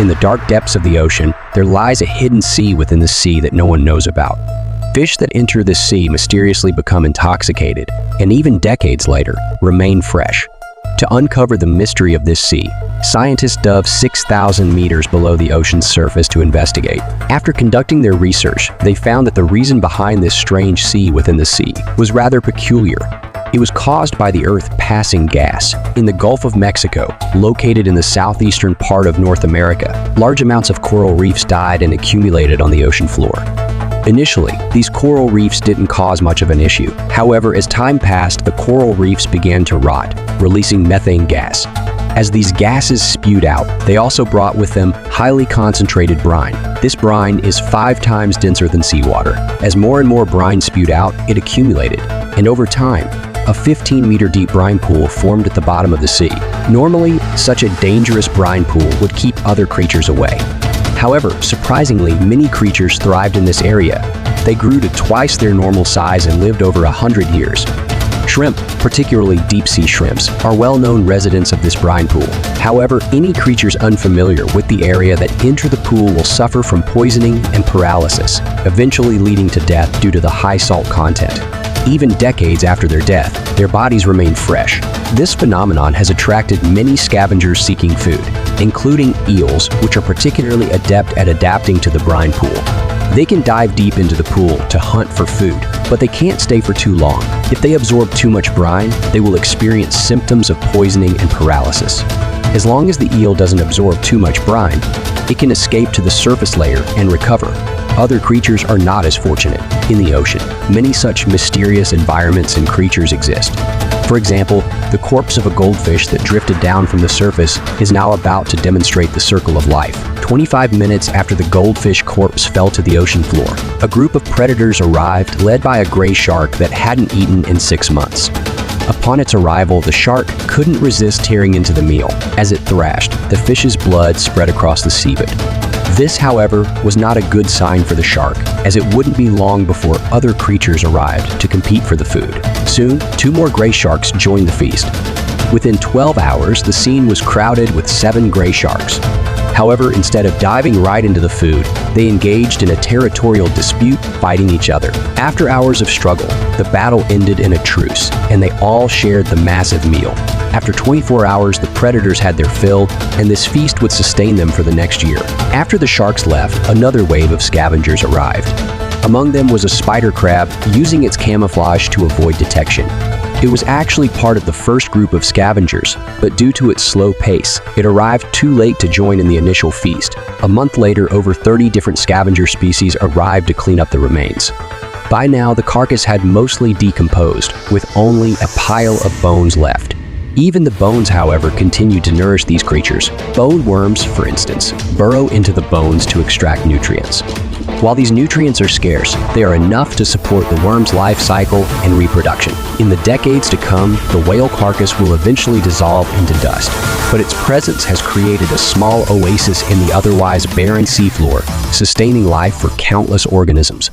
In the dark depths of the ocean, there lies a hidden sea within the sea that no one knows about. Fish that enter this sea mysteriously become intoxicated, and even decades later, remain fresh. To uncover the mystery of this sea, scientists dove 6,000 meters below the ocean's surface to investigate. After conducting their research, they found that the reason behind this strange sea within the sea was rather peculiar. It was caused by the Earth passing gas. In the Gulf of Mexico, located in the southeastern part of North America, large amounts of coral reefs died and accumulated on the ocean floor. Initially, these coral reefs didn't cause much of an issue. However, as time passed, the coral reefs began to rot, releasing methane gas. As these gases spewed out, they also brought with them highly concentrated brine. This brine is 5 times denser than seawater. As more and more brine spewed out, it accumulated, and over time, a 15-meter deep brine pool formed at the bottom of the sea. Normally, such a dangerous brine pool would keep other creatures away. However, surprisingly, many creatures thrived in this area. They grew to twice their normal size and lived over 100 years. Shrimp, particularly deep-sea shrimps, are well-known residents of this brine pool. However, any creatures unfamiliar with the area that enter the pool will suffer from poisoning and paralysis, eventually leading to death due to the high salt content. Even decades after their death, their bodies remain fresh. This phenomenon has attracted many scavengers seeking food, including eels, which are particularly adept at adapting to the brine pool. They can dive deep into the pool to hunt for food, but they can't stay for too long. If they absorb too much brine, they will experience symptoms of poisoning and paralysis. As long as the eel doesn't absorb too much brine, it can escape to the surface layer and recover. Other creatures are not as fortunate. In the ocean, many such mysterious environments and creatures exist. For example, the corpse of a goldfish that drifted down from the surface is now about to demonstrate the circle of life. 25 minutes after the goldfish corpse fell to the ocean floor, a group of predators arrived led by a gray shark that hadn't eaten in 6 months. Upon its arrival, the shark couldn't resist tearing into the meal. As it thrashed, the fish's blood spread across the seabed. This, however, was not a good sign for the shark, as it wouldn't be long before other creatures arrived to compete for the food. Soon, 2 more gray sharks joined the feast. Within 12 hours, the scene was crowded with 7 gray sharks. However, instead of diving right into the food, they engaged in a territorial dispute, fighting each other. After hours of struggle, the battle ended in a truce, and they all shared the massive meal. After 24 hours, the predators had their fill, and this feast would sustain them for the next year. After the sharks left, another wave of scavengers arrived. Among them was a spider crab using its camouflage to avoid detection. It was actually part of the first group of scavengers, but due to its slow pace, it arrived too late to join in the initial feast. A month later, over 30 different scavenger species arrived to clean up the remains. By now, the carcass had mostly decomposed, with only a pile of bones left. Even the bones, however, continued to nourish these creatures. Bone worms, for instance, burrow into the bones to extract nutrients. While these nutrients are scarce, they are enough to support the worm's life cycle and reproduction. In the decades to come, the whale carcass will eventually dissolve into dust, but its presence has created a small oasis in the otherwise barren seafloor, sustaining life for countless organisms.